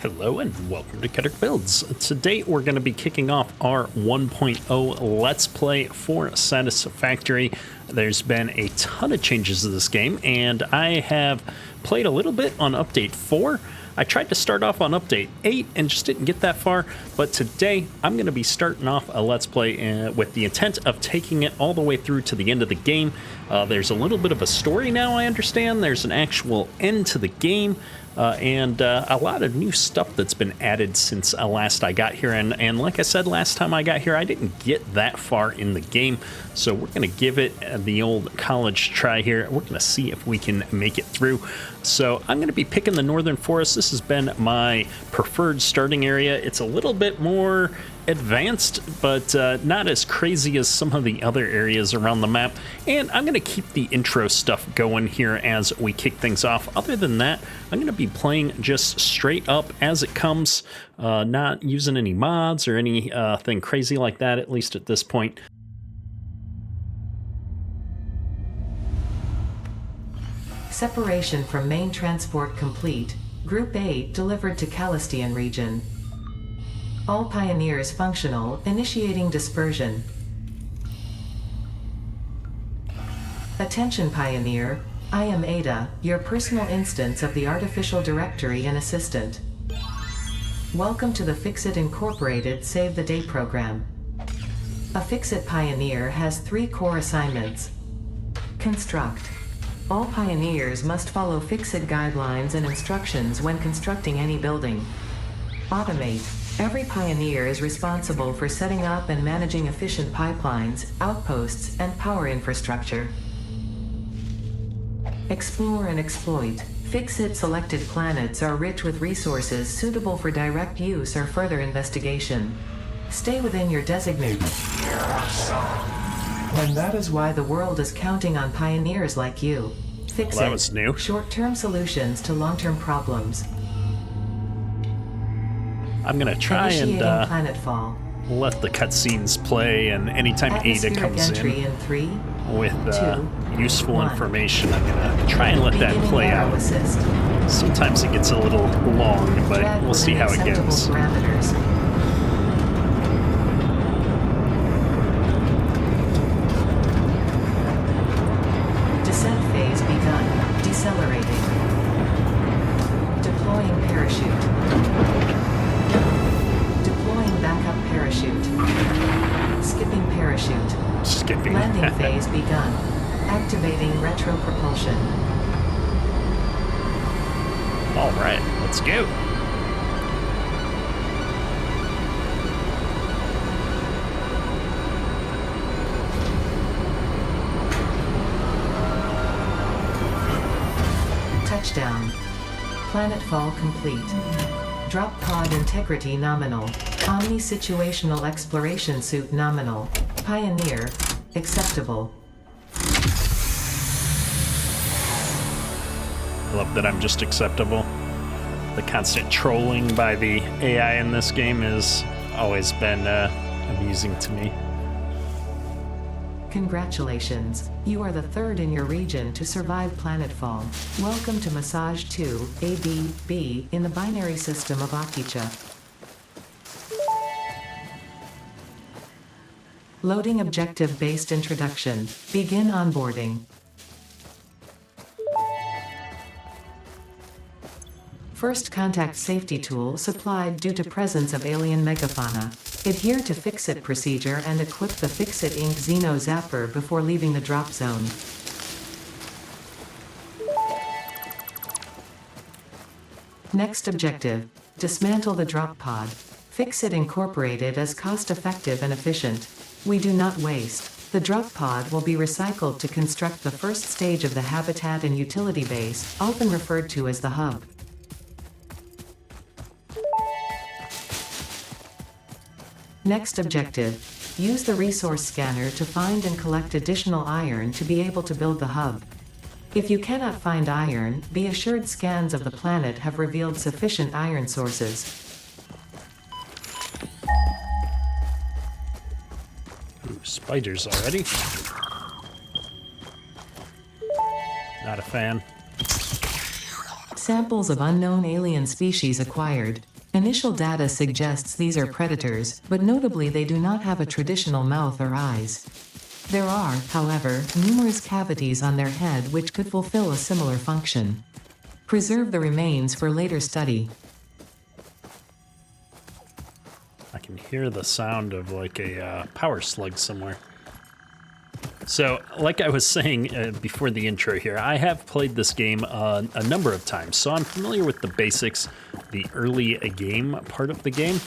Hello and welcome to Keter Builds. Today we're going to be kicking off our 1.0 Let's Play for Satisfactory. There's been a ton of changes to this game, and I have played a little bit on Update 4. I tried to start off on Update 8 and just didn't get that far, but today I'm going to be starting off a Let's Play with the intent of taking it all the way through to the end of the game. There's a little bit of a story now, I understand. There's an actual end to the game. And a lot of new stuff that's been added since last I got here. And like I said, last time I got here, I didn't get that far in the game. So we're going to give it the old college try here. We're going to see if we can make it through. So I'm going to be picking the Northern Forest. This has been my preferred starting area. It's a little bit more advanced, but not as crazy as some of the other areas around the map. And I'm going to keep the intro stuff going here as we kick things off. Other than that, I'm going to be playing just straight up as it comes, not using any mods or anything crazy like that, at least at this point. Separation from main transport complete. Group 8 delivered to Calistian region. All pioneers functional, initiating dispersion. Attention Pioneer, I am Ada, your personal instance of the Artificial Directory and Assistant. Welcome to the Fixit Incorporated Save the Day program. A Fixit Pioneer has 3 core assignments. Construct. All pioneers must follow Fixit guidelines and instructions when constructing any building. Automate. Every pioneer is responsible for setting up and managing efficient pipelines, outposts, and power infrastructure. Explore and exploit. Fixit selected planets are rich with resources suitable for direct use or further investigation. Stay within your designated. And that is why the world is counting on pioneers like you. Fixit. Well, that was new. Short-term solutions to long-term problems. I'm going to try and planetfall. let the cutscenes play, and anytime Ada comes in with useful information, I'm going to try and let that play out. Sometimes it gets a little long, but we'll see how it goes. Descent phase begun. Decelerating. Deploying parachute. Deploying backup parachute. Skipping parachute. Skipping. Landing phase begun. Activating retro propulsion. All right, let's go. Touchdown. Planetfall complete. Drop pod integrity nominal. Omni-situational exploration suit nominal. Pioneer. Acceptable. I love that I'm just acceptable. The constant trolling by the AI in this game has always been amusing to me. Congratulations. You are the 3rd in your region to survive planetfall. Welcome to Massage 2, AB-B, in the binary system of Akicha. Loading objective-based introduction. Begin onboarding. First contact safety tool supplied due to presence of alien megafauna. Adhere to Fixit procedure and equip the Fixit Inc. Xeno Zapper before leaving the drop zone. Next objective. Dismantle the drop pod. Fixit Incorporated is cost-effective and efficient. We do not waste. The drop pod will be recycled to construct the first stage of the habitat and utility base, often referred to as the hub. Next objective. Use the resource scanner to find and collect additional iron to be able to build the hub. If you cannot find iron, be assured scans of the planet have revealed sufficient iron sources. Ooh, spiders already. Not a fan. Samples of unknown alien species acquired. Initial data suggests these are predators, but notably they do not have a traditional mouth or eyes. There are, however, numerous cavities on their head which could fulfill a similar function. Preserve the remains for later study. I can hear the sound of like a power slug somewhere. So, like I was saying before the intro here, I have played this game a number of times, so I'm familiar with the basics, the early game part of the game,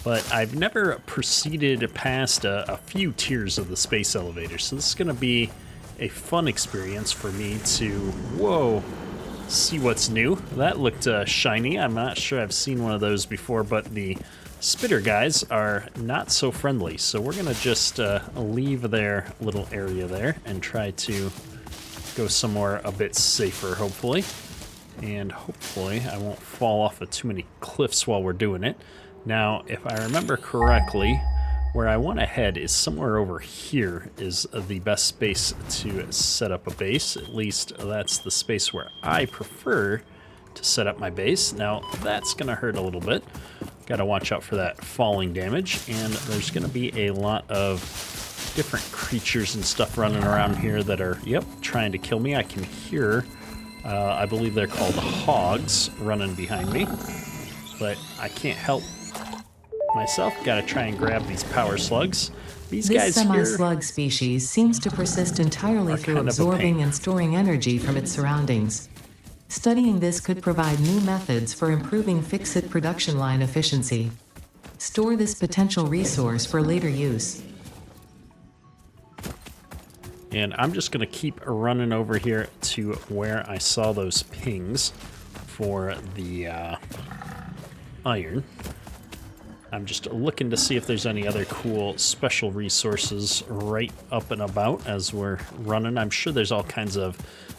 but I've never proceeded past a few tiers of the space elevator, so this is going to be a fun experience for me to, see what's new. That looked shiny. I'm not sure I've seen one of those before, but the spitter guys are not so friendly, so we're gonna just leave their little area there and try to go somewhere a bit safer, hopefully. And hopefully I won't fall off of too many cliffs while we're doing it. Now, if I remember correctly, where I want to head is somewhere over here is the best space to set up a base. At least that's the space where I prefer to set up my base. Now, that's gonna hurt a little bit. Got to watch out for that falling damage, and there's going to be a lot of different creatures and stuff running around here that are, trying to kill me. I can hear, I believe they're called hogs running behind me, but I can't help myself. Got to try and grab these power slugs. These guys This here semi-slug species seems to persist entirely through absorbing and storing energy from its surroundings. Studying this could provide new methods for improving fix-it production line efficiency. Store this potential resource for later use. And I'm just going to keep running over here to where I saw those pings for the iron. I'm just looking to see if there's any other cool special resources right up and about as we're running. I'm sure there's all kinds of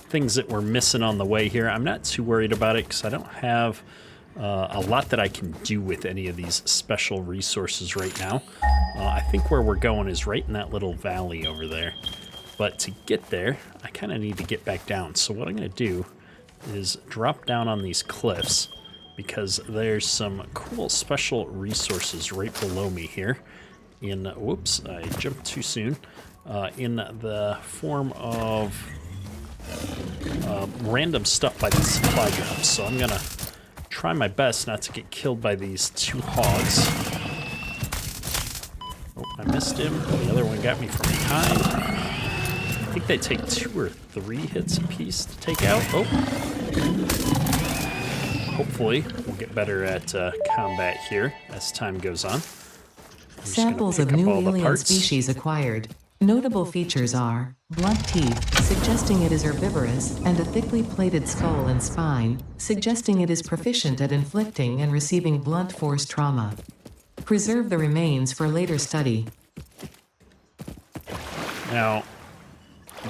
things that we're missing on the way here. I'm not too worried about it because I don't have a lot that I can do with any of these special resources right now. I think where we're going is right in that little valley over there. But to get there, I kind of need to get back down. So what I'm going to do is drop down on these cliffs because there's some cool special resources right below me here. Whoops, I jumped too soon. In the form of random stuff by the supply drops. So I'm gonna try my best not to get killed by these two hogs. Oh, I missed him. The other one got me from behind. I think they take 2 or 3 hits a piece to take out. Oh. Hopefully we'll get better at combat here as time goes on. Samples of new alien species acquired. Notable features are blunt teeth, suggesting it is herbivorous, and a thickly plated skull and spine, suggesting it is proficient at inflicting and receiving blunt force trauma. Preserve the remains for later study. Now,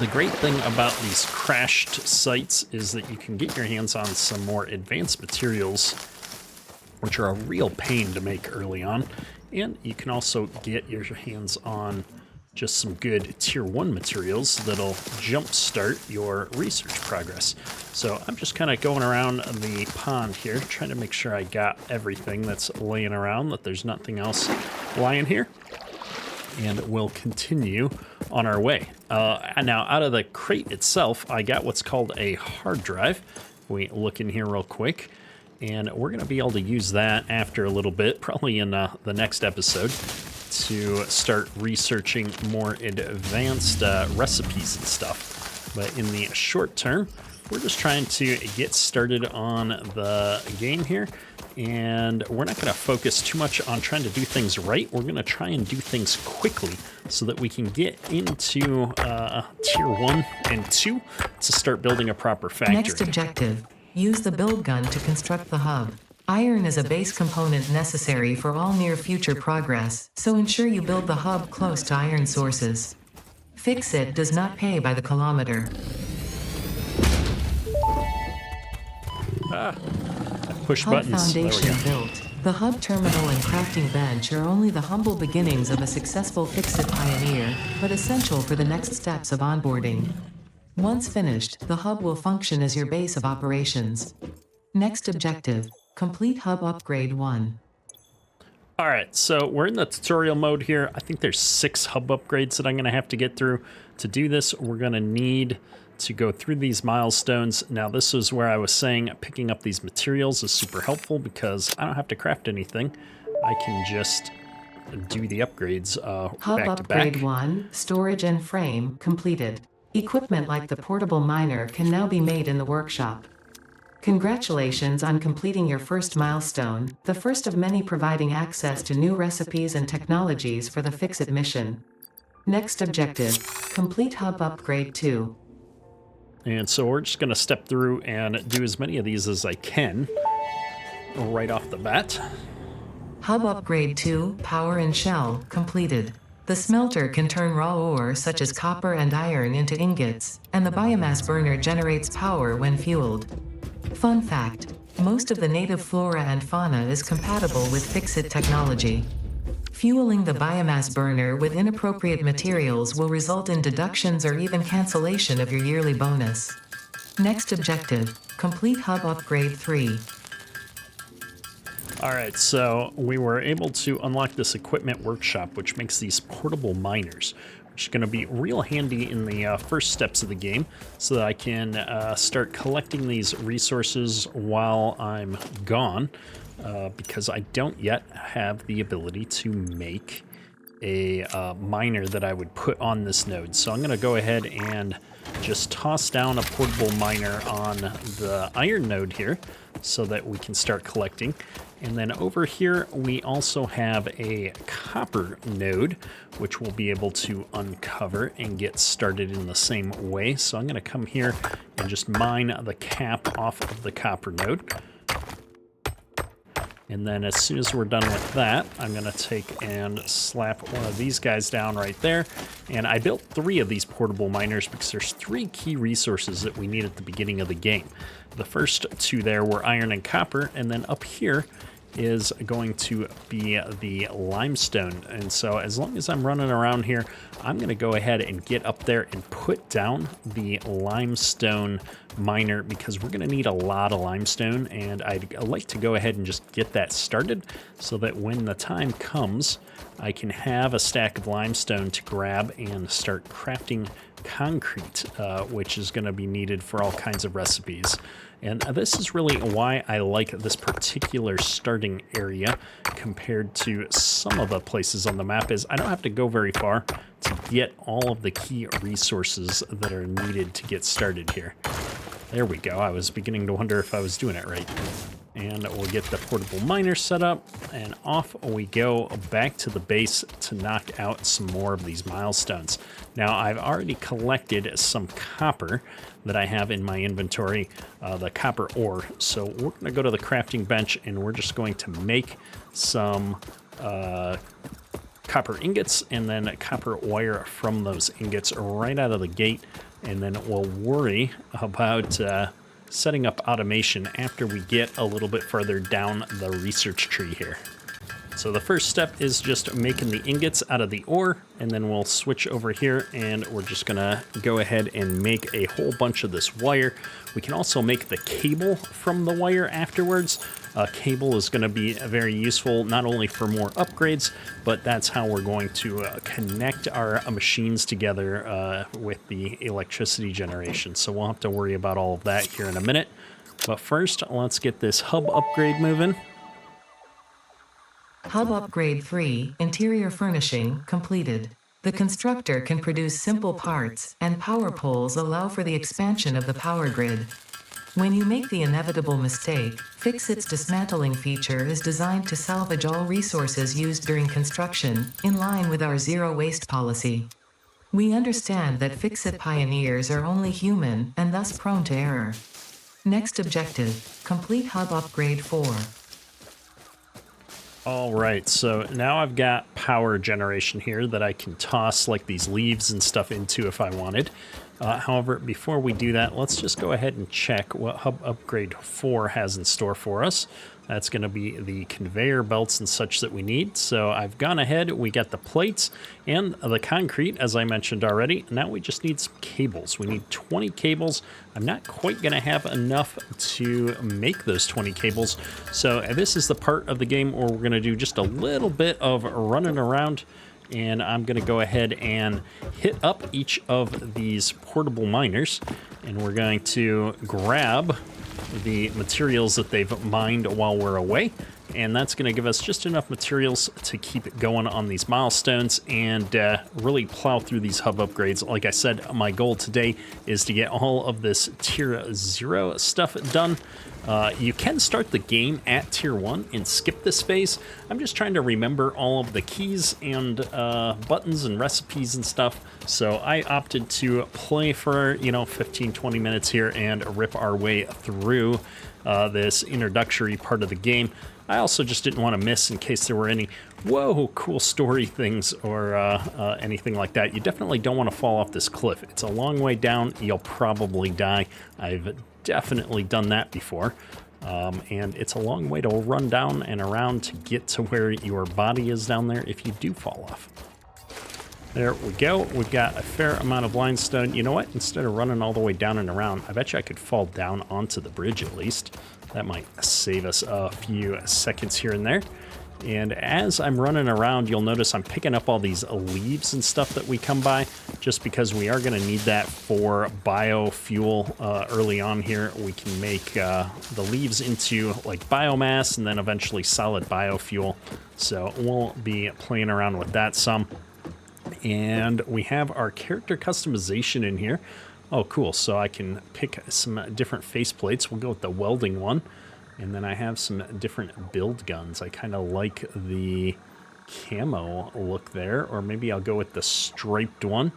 the great thing about these crashed sites is that you can get your hands on some more advanced materials, which are a real pain to make early on, and you can also get your hands on just some good tier 1 materials that'll jumpstart your research progress. So I'm just kind of going around the pond here, trying to make sure I got everything that's laying around, that there's nothing else lying here. And we'll continue on our way. Now, out of the crate itself, I got what's called a hard drive. We look in here real quick, and we're going to be able to use that after a little bit, probably in the next episode, to start researching more advanced recipes and stuff. But in the short term, we're just trying to get started on the game here, and we're not going to focus too much on trying to do things right. We're going to try and do things quickly so that we can get into tier 1 and 2 to start building a proper factory. Next objective, use the build gun to construct the hub. Iron is a base component necessary for all near future progress, so ensure you build the hub close to iron sources. Fix-it does not pay by the kilometer. Push Hub buttons. foundation built. The hub terminal and crafting bench are only the humble beginnings of a successful Fix-It pioneer, but essential for the next steps of onboarding. Once finished, the hub will function as your base of operations. Next objective, complete hub upgrade 1. All right, so we're in the tutorial mode here. I think there's 6 hub upgrades that I'm gonna have to get through. To do this, we're gonna need to go through these milestones. Now, this is where I was saying picking up these materials is super helpful because I don't have to craft anything. I can just do the upgrades Hub back to back. Upgrade 1, Storage and Frame, completed. Equipment like the portable miner can now be made in the workshop. Congratulations on completing your first milestone, the first of many providing access to new recipes and technologies for the Fix-It mission. Next objective, complete Hub Upgrade 2. And so we're just gonna step through and do as many of these as I can right off the bat. Hub Upgrade 2, Power and Shell, completed. The smelter can turn raw ore such as copper and iron into ingots, and the biomass burner generates power when fueled. Fun fact, most of the native flora and fauna is compatible with Fix-It technology. Fueling the biomass burner with inappropriate materials will result in deductions or even cancellation of your yearly bonus. Next objective, complete Hub Upgrade 3. All right, so we were able to unlock this equipment workshop, which makes these portable miners, which is going to be real handy in the first steps of the game so that I can start collecting these resources while I'm gone, because I don't yet have the ability to make a miner that I would put on this node. So I'm going to go ahead and just toss down a portable miner on the iron node here so that we can start collecting. And then over here, we also have a copper node, which we'll be able to uncover and get started in the same way. So I'm going to come here and just mine the cap off of the copper node. And then as soon as we're done with that, I'm going to take and slap one of these guys down right there. And I built 3 of these portable miners because there's 3 key resources that we need at the beginning of the game. The first 2 there were iron and copper, and then up here is going to be the limestone. And so as long as I'm running around here, I'm going to go ahead and get up there and put down the limestone miner because we're going to need a lot of limestone, and I'd like to go ahead and just get that started so that when the time comes, I can have a stack of limestone to grab and start crafting concrete, which is going to be needed for all kinds of recipes. And this is really why I like this particular starting area compared to some of the places on the map, is I don't have to go very far to get all of the key resources that are needed to get started here. There we go. I was beginning to wonder if I was doing it right. And we'll get the portable miner set up, and off we go back to the base to knock out some more of these milestones. Now, I've already collected some copper that I have in my inventory, the copper ore. So we're going to go to the crafting bench, and we're just going to make some copper ingots and then copper wire from those ingots right out of the gate. And then we'll worry about setting up automation after we get a little bit further down the research tree here. So the first step is just making the ingots out of the ore, and then we'll switch over here and we're just gonna go ahead and make a whole bunch of this wire. We can also make the cable from the wire afterwards. Cable is gonna be very useful not only for more upgrades, but that's how we're going to connect our machines together with the electricity generation. So we'll have to worry about all of that here in a minute. But first, let's get this hub upgrade moving. Hub Upgrade 3, Interior Furnishing, completed. The constructor can produce simple parts, and power poles allow for the expansion of the power grid. When you make the inevitable mistake, Fix-It's dismantling feature is designed to salvage all resources used during construction, in line with our zero waste policy. We understand that Fix-It pioneers are only human and thus prone to error. Next objective, complete Hub Upgrade 4. All right, so now I've got power generation here that I can toss like these leaves and stuff into if I wanted. However, before we do that, let's just go ahead and check what Hub Upgrade 4 has in store for us. That's going to be the conveyor belts and such that we need. So I've gone ahead, we got the plates and the concrete, as I mentioned already. Now we just need some cables. We need 20 cables. I'm not quite going to have enough to make those 20 cables. So this is the part of the game where we're going to do just a little bit of running around. And I'm going to go ahead and hit up each of these portable miners. And we're going to grab the materials that they've mined while we're away, and that's going to give us just enough materials to keep it going on these milestones and really plow through these hub upgrades. Like I said, my goal today is to get all of this tier 0 stuff done. You can start the game at tier 1 and skip this phase. I'm just trying to remember all of the keys and buttons and recipes and stuff. So I opted to play for, 15-20 minutes here and rip our way through this introductory part of the game. I also just didn't want to miss in case there were any, whoa, cool story things or anything like that. You definitely don't want to fall off this cliff. It's a long way down. You'll probably die. I've definitely done that before. And it's a long way to run down and around to get to where your body is down there if you do fall off. There we go. We've got a fair amount of limestone. You know what? Instead of running all the way down and around, I bet you I could fall down onto the bridge at least. That might save us a few seconds here and there. And as I'm running around, you'll notice I'm picking up all these leaves and stuff that we come by, just because we are going to need that for biofuel early on here. We can make the leaves into like biomass and then eventually solid biofuel. So we'll be playing around with that some. And we have our character customization in here. Oh, cool. So I can pick some different faceplates. We'll go with the welding one. And then I have some different build guns. I kind of like the camo look there. Or maybe I'll go with the striped one.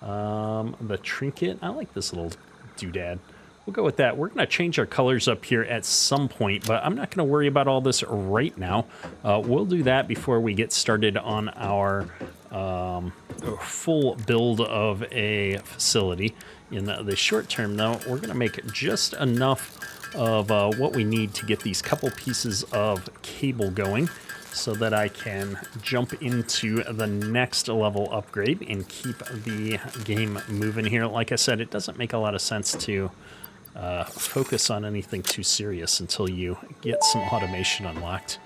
The trinket. I like this little doodad. We'll go with that. We're going to change our colors up here at some point, but I'm not going to worry about all this right now. We'll do that before we get started on our full build of a facility. In the short term, though, we're going to make just enough of what we need to get these couple pieces of cable going so that I can jump into the next level upgrade and keep the game moving here. Like I said, it doesn't make a lot of sense to focus on anything too serious until you get some automation unlocked.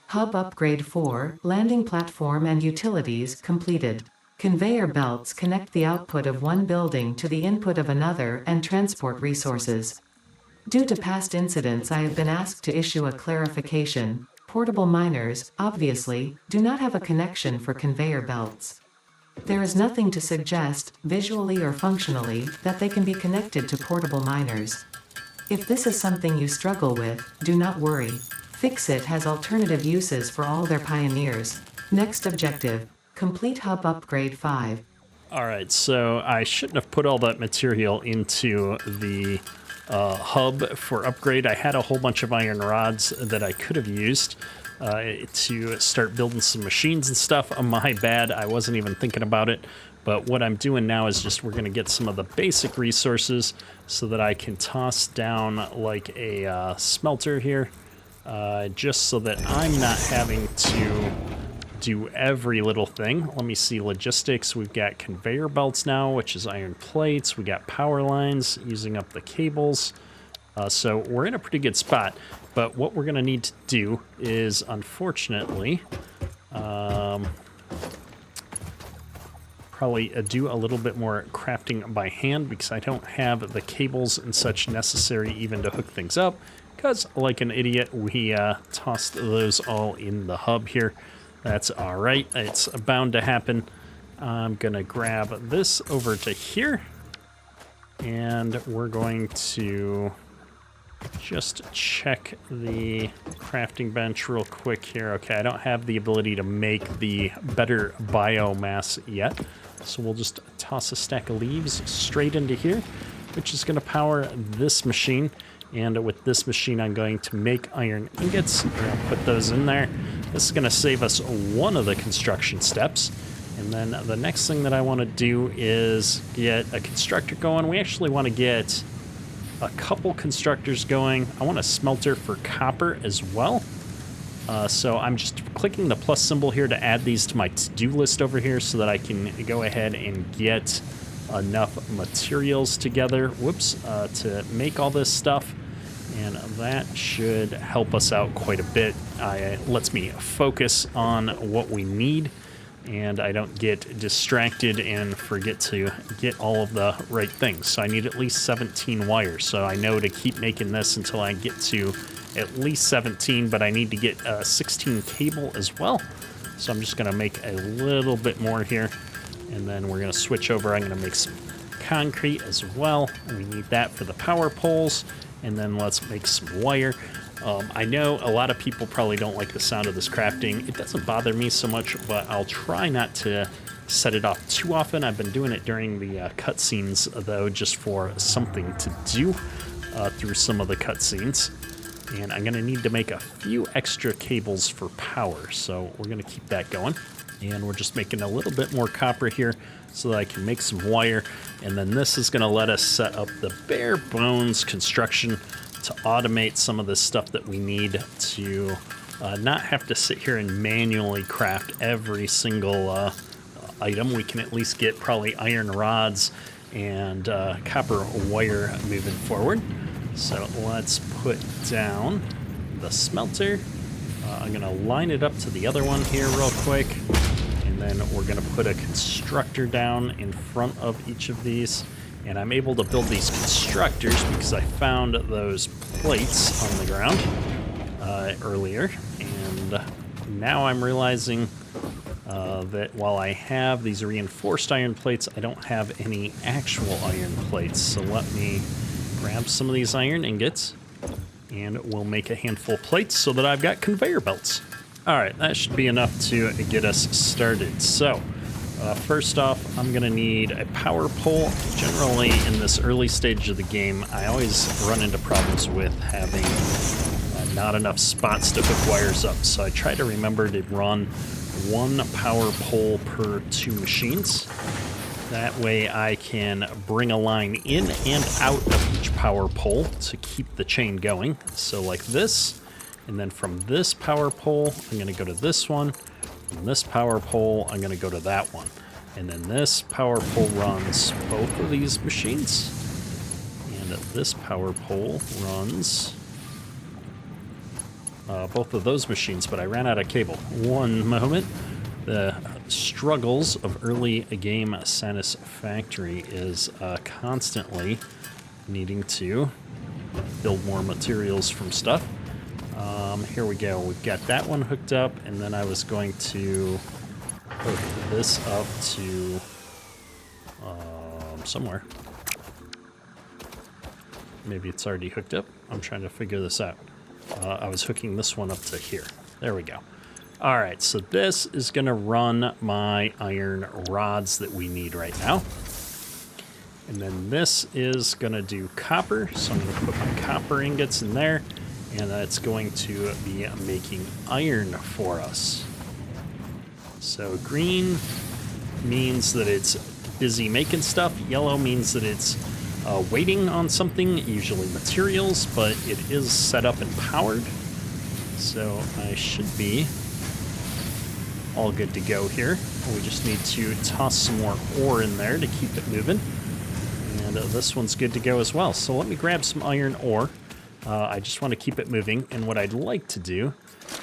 Hub Upgrade 4, Landing Platform and Utilities completed. Conveyor belts connect the output of one building to the input of another and transport resources. Due to past incidents, I have been asked to issue a clarification. Portable miners, obviously, do not have a connection for conveyor belts. There is nothing to suggest, visually or functionally, that they can be connected to portable miners. If this is something you struggle with, do not worry. Fixit has alternative uses for all their pioneers. Next objective, complete Hub Upgrade 5. All right, so I shouldn't have put all that material into the hub for upgrade. I had a whole bunch of iron rods that I could have used to start building some machines and stuff. My bad, I wasn't even thinking about it. But what I'm doing now is just we're going to get some of the basic resources so that I can toss down like a smelter here, just so that I'm not having to do every little thing. Let me see logistics. We've got conveyor belts now, which is iron plates. We got power lines using up the cables. So we're in a pretty good spot. But what we're going to need to do is, unfortunately, probably do a little bit more crafting by hand because I don't have the cables and such necessary even to hook things up. Because, like an idiot, we tossed those all in the hub here. That's all right. It's bound to happen. I'm going to grab this over to here. And we're going to just check the crafting bench real quick here. Okay, I don't have the ability to make the better biomass yet. So we'll just toss a stack of leaves straight into here, which is going to power this machine. And with this machine, I'm going to make iron ingots. I'll put those in there. This is going to save us one of the construction steps. And then the next thing that I want to do is get a constructor going. We actually want to get a couple constructors going. I want a smelter for copper as well. So I'm just clicking the plus symbol here to add these to my to-do list over here so that I can go ahead and get enough materials together, to make all this stuff. And that should help us out quite a bit. Lets me focus on what we need, and I don't get distracted and forget to get all of the right things. So I need at least 17 wires. So I know to keep making this until I get to at least 17, but I need to get 16 cable as well. So I'm just gonna make a little bit more here, and then we're gonna switch over. I'm gonna make some concrete as well. We need that for the power poles, and then let's make some wire. I know a lot of people probably don't like the sound of this crafting. It doesn't bother me so much, but I'll try not to set it off too often. I've been doing it during the cutscenes, though, just for something to do through some of the cutscenes. And I'm gonna need to make a few extra cables for power, so we're gonna keep that going. And we're just making a little bit more copper here so that I can make some wire. And then this is gonna let us set up the bare bones construction to automate some of the stuff that we need to not have to sit here and manually craft every single item. We can at least get probably iron rods and copper wire moving forward. So let's put down the smelter. I'm gonna line it up to the other one here real quick. And then we're gonna put a constructor down in front of each of these. And I'm able to build these constructors because I found those plates on the ground earlier. And now I'm realizing that while I have these reinforced iron plates, I don't have any actual iron plates. So let me grab some of these iron ingots, and we'll make a handful of plates so that I've got conveyor belts. All right, that should be enough to get us started. So first off, I'm gonna need a power pole. Generally, in this early stage of the game, I always run into problems with having not enough spots to hook wires up. So I try to remember to run one power pole per 2 machines. That way I can bring a line in and out of each power pole to keep the chain going. So like this, and then from this power pole, I'm gonna go to this one. From this power pole, I'm gonna go to that one. And then this power pole runs both of these machines. And this power pole runs both of those machines, but I ran out of cable. One moment. The struggles of early game Satisfactory is constantly needing to build more materials from stuff. Here we go. We've got that one hooked up, and then I was going to hook this up to somewhere. Maybe it's already hooked up. I'm trying to figure this out. I was hooking this one up to here. There we go. All right, so this is gonna run my iron rods that we need right now. And then this is gonna do copper. So I'm gonna put my copper ingots in there, and that's going to be making iron for us. So green means that it's busy making stuff. Yellow means that it's waiting on something, usually materials, but it is set up and powered. So I should be all good to go here. We just need to toss some more ore in there to keep it moving. And this one's good to go as well. So let me grab some iron ore. I just want to keep it moving. And what I'd like to do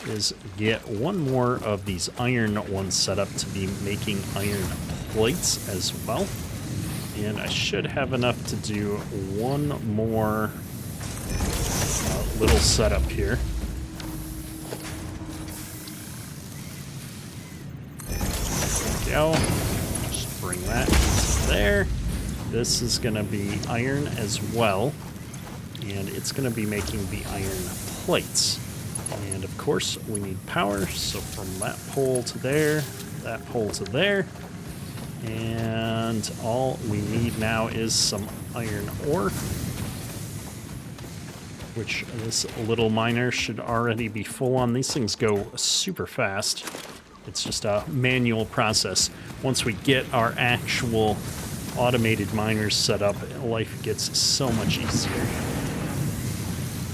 is get one more of these iron ones set up to be making iron plates as well. And I should have enough to do one more little setup here. Go. Just bring that to there. This is going to be iron as well, and it's going to be making the iron plates. And of course, we need power, so from that pole to there, that pole to there, and all we need now is some iron ore, which this little miner should already be full on. These things go super fast. It's just a manual process. Once we get our actual automated miners set up, life gets so much easier.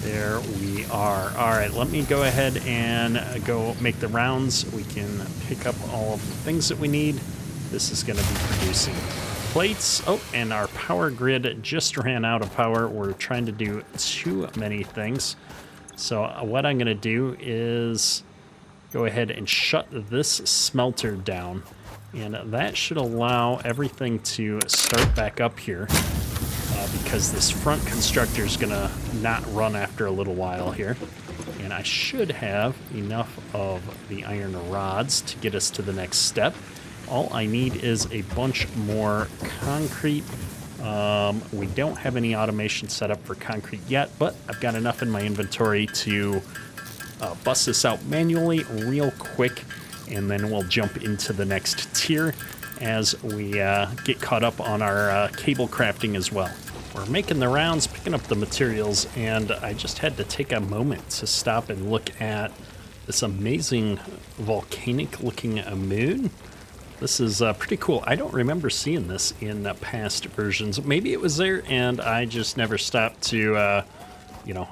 There we are. All right, let me go ahead and go make the rounds. We can pick up all of the things that we need. This is going to be producing plates. Oh, and our power grid just ran out of power. We're trying to do too many things. So what I'm going to do is go ahead and shut this smelter down. And that should allow everything to start back up here. Because this front constructor is going to not run after a little while here. And I should have enough of the iron rods to get us to the next step. All I need is a bunch more concrete. We don't have any automation set up for concrete yet, but I've got enough in my inventory to bust this out manually real quick, and then we'll jump into the next tier as we get caught up on our cable crafting as well. We're making the rounds, picking up the materials, and I just had to take a moment to stop and look at this amazing volcanic-looking moon. This is pretty cool. I don't remember seeing this in past versions. Maybe it was there, and I just never stopped to,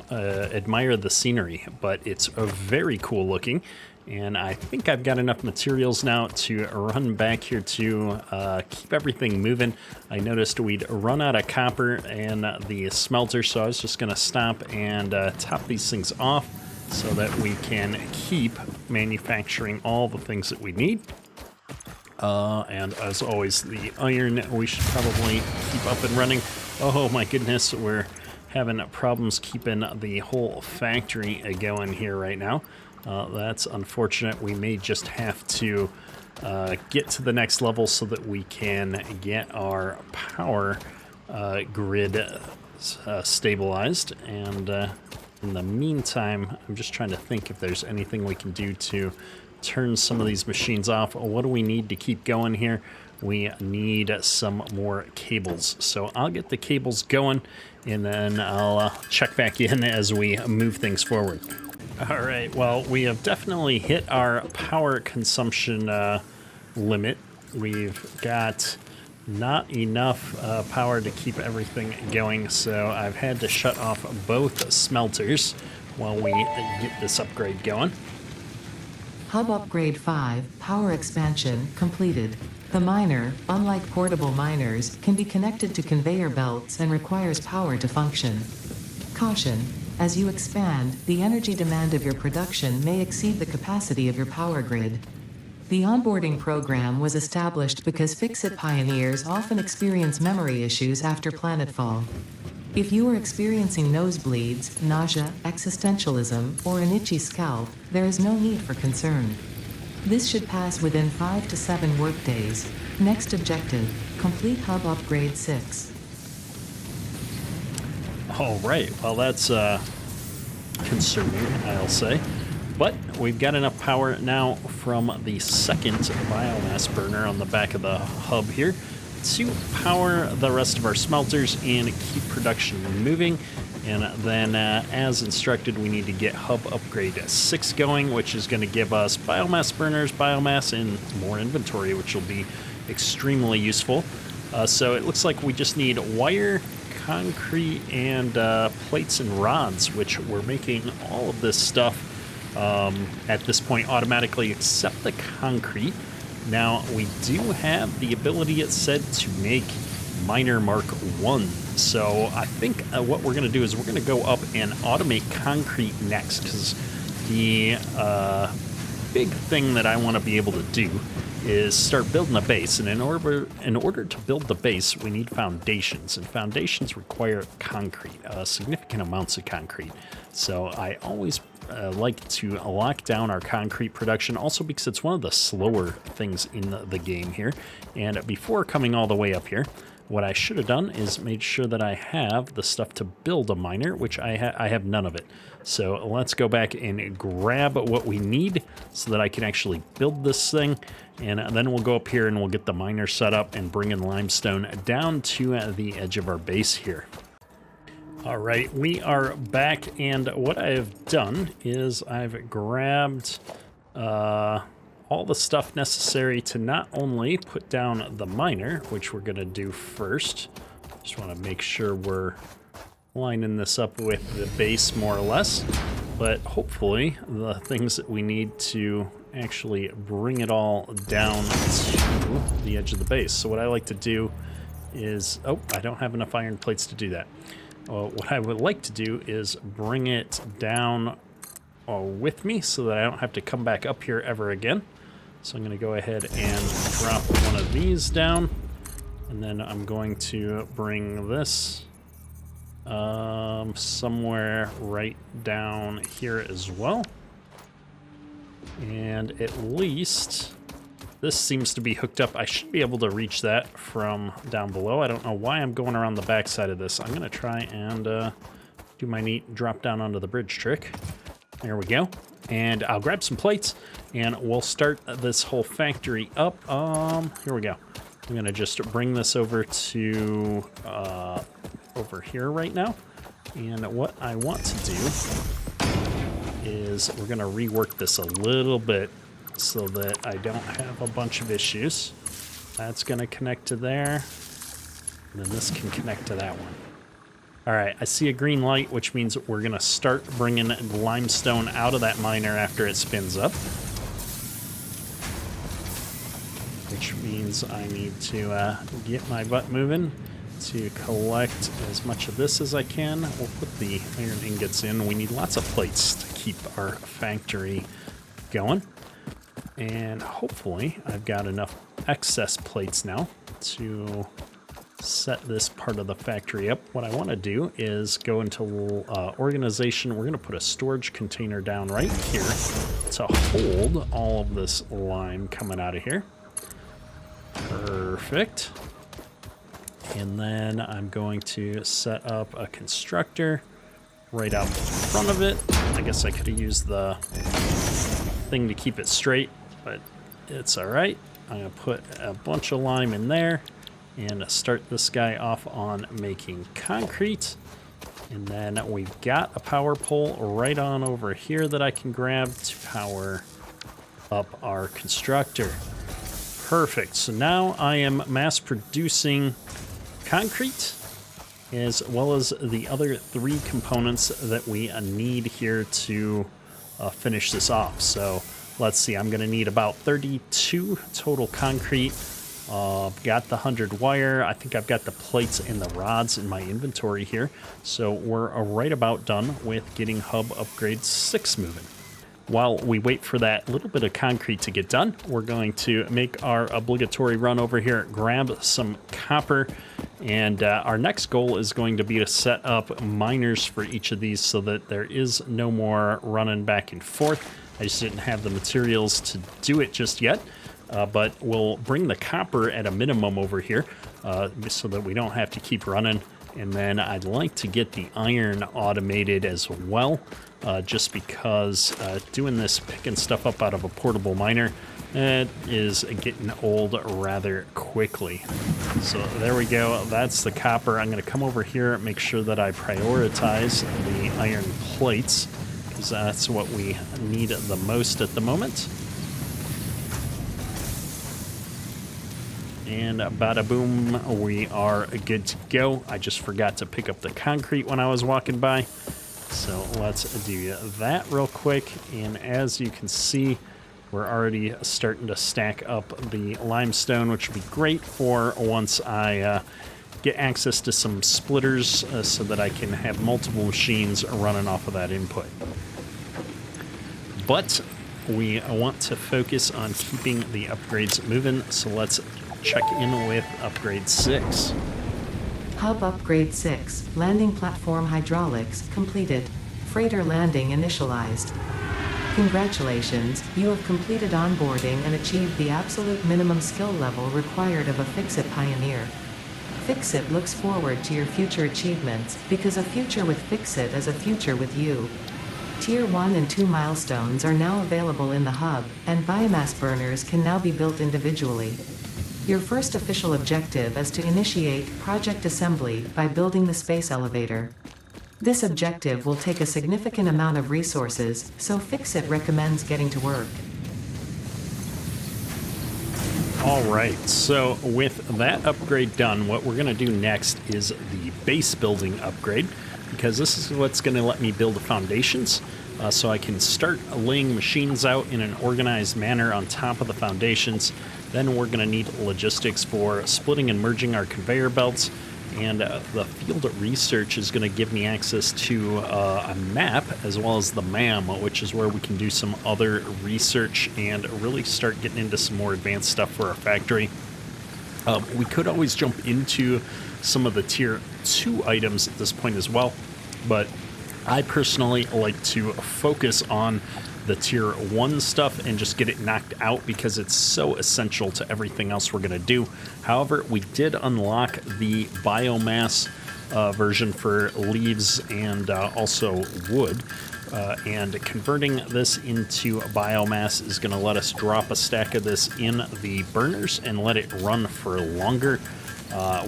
admire the scenery. But it's very cool looking. And I think I've got enough materials now to run back here to keep everything moving. I noticed we'd run out of copper and the smelter, so I was just going to stop and top these things off so that we can keep manufacturing all the things that we need. And as always, the iron we should probably keep up and running. Oh my goodness, we're having problems keeping the whole factory going here right now. That's unfortunate. We may just have to get to the next level so that we can get our power grid stabilized. And in the meantime, I'm just trying to think if there's anything we can do to turn some of these machines off. What do we need to keep going here? We need some more cables. So I'll get the cables going, and then I'll check back in as we move things forward. All right, well, we have definitely hit our power consumption limit. We've got not enough power to keep everything going, so I've had to shut off both smelters while we get this upgrade going. Hub Upgrade 5, Power Expansion, completed. The miner, unlike portable miners, can be connected to conveyor belts and requires power to function. Caution. As you expand, the energy demand of your production may exceed the capacity of your power grid. The onboarding program was established because Fix-It pioneers often experience memory issues after planetfall. If you are experiencing nosebleeds, nausea, existentialism, or an itchy scalp, there is no need for concern. This should pass within 5 to 7 workdays. Next objective, complete Hub Upgrade 6. All right, well, that's concerning, I'll say. But we've got enough power now from the second biomass burner on the back of the hub here to power the rest of our smelters and keep production moving. And then, as instructed, we need to get Hub Upgrade 6 going, which is going to give us biomass burners, biomass, and more inventory, which will be extremely useful. So it looks like we just need wire, concrete, and plates and rods, which we're making all of this stuff at this point automatically except the concrete. Now, we do have the ability, it said, to make Miner Mark 1. So I think what we're going to do is we're going to go up and automate concrete next, because the big thing that I want to be able to do is start building a base. And in order to build the base, we need foundations, and foundations require concrete, significant amounts of concrete. So I always like to lock down our concrete production, also because it's one of the slower things in the game here. And before coming all the way up here, what I should have done is made sure that I have the stuff to build a miner, which I have none of it. So let's go back and grab what we need so that I can actually build this thing. And then we'll go up here and we'll get the miner set up and bring in limestone down to the edge of our base here. All right, we are back, and what I have done is I've grabbed all the stuff necessary to not only put down the miner, which we're going to do first. Just want to make sure we're lining this up with the base more or less, but hopefully the things that we need to actually bring it all down to the edge of the base. So what I like to do is, oh, I don't have enough iron plates to do that. What I would like to do is bring it down with me so that I don't have to come back up here ever again. So I'm going to go ahead and drop one of these down, and then I'm going to bring this somewhere right down here as well. And at least this seems to be hooked up. I should be able to reach that from down below. I don't know why I'm going around the backside of this. I'm going to try and do my neat drop down onto the bridge trick. There we go. And I'll grab some plates and we'll start this whole factory up. Here we go. I'm going to just bring this over to over here right now. And what I want to do is we're going to rework this a little bit so that I don't have a bunch of issues. That's going to connect to there. And then this can connect to that one. All right, I see a green light, which means we're going to start bringing limestone out of that miner after it spins up. Which means I need to get my butt moving to collect as much of this as I can. We'll put the iron ingots in. We need lots of plates to keep our factory going. And hopefully I've got enough excess plates now to set this part of the factory up. What I want to do is go into organization. We're going to put a storage container down right here to hold all of this lime coming out of here. Perfect. And then I'm going to set up a constructor right out in front of it. I guess I could have used the thing to keep it straight, but it's all right. I'm going to put a bunch of lime in there and start this guy off on making concrete. And then we've got a power pole right on over here that I can grab to power up our constructor. Perfect. So now I am mass producing concrete as well as the other 3 components that we need here to finish this off. So let's see, I'm going to need about 32 total concrete. Got the 100 wire. I think I've got the plates and the rods in my inventory here. So we're right about done with getting hub upgrade 6 moving. While we wait for that little bit of concrete to get done, we're going to make our obligatory run over here, grab some copper, and our next goal is going to be to set up miners for each of these so that there is no more running back and forth. I just didn't have the materials to do it just yet. But we'll bring the copper at a minimum over here so that we don't have to keep running. And then I'd like to get the iron automated as well, just because doing this, picking stuff up out of a portable miner, it is getting old rather quickly. So there we go. That's the copper. I'm going to come over here, make sure that I prioritize the iron plates, because that's what we need the most at the moment. And bada boom, we are good to go. I just forgot to pick up the concrete when I was walking by. So let's do that real quick. And as you can see, we're already starting to stack up the limestone, which would be great for once I get access to some splitters so that I can have multiple machines running off of that input. But we want to focus on keeping the upgrades moving, so let's check in with upgrade 6. Hub upgrade 6, landing platform hydraulics completed. Freighter landing initialized. Congratulations, you have completed onboarding and achieved the absolute minimum skill level required of a Fix-It pioneer. Fix-It looks forward to your future achievements, because a future with Fix-It is a future with you. Tier 1 and 2 milestones are now available in the hub, and biomass burners can now be built individually. Your first official objective is to initiate project assembly by building the space elevator. This objective will take a significant amount of resources, so Fix-It recommends getting to work. All right, so with that upgrade done, what we're going to do next is the base building upgrade, because this is what's going to let me build the foundations, so I can start laying machines out in an organized manner on top of the foundations. Then we're going to need logistics for splitting and merging our conveyor belts, and the field research is going to give me access to a map as well as the MAM, which is where we can do some other research and really start getting into some more advanced stuff for our factory. We could always jump into some of the tier 2 items at this point as well, but I personally like to focus on the tier 1 stuff and just get it knocked out because it's so essential to everything else we're going to do. However, we did unlock the biomass version for leaves and also wood, and converting this into biomass is going to let us drop a stack of this in the burners and let it run for longer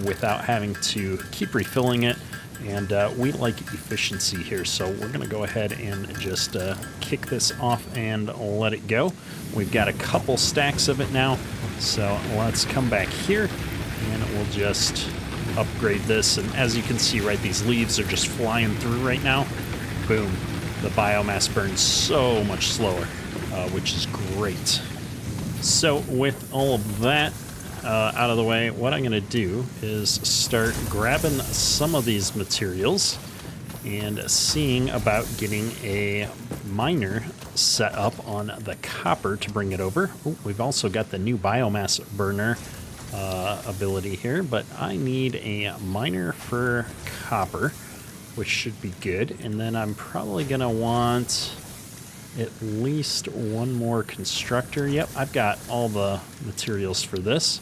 without having to keep refilling it. And we like efficiency here, so we're going to go ahead and just kick this off and let it go. We've got a couple stacks of it now, so let's come back here and we'll just upgrade this. And as you can see, right, these leaves are just flying through right now. Boom. The biomass burns so much slower, which is great. So with all of that out of the way, what I'm going to do is start grabbing some of these materials and seeing about getting a miner set up on the copper to bring it over. Ooh, we've also got the new biomass burner ability here, but I need a miner for copper, which should be good. And then I'm probably going to want at least one more constructor. Yep, I've got all the materials for this.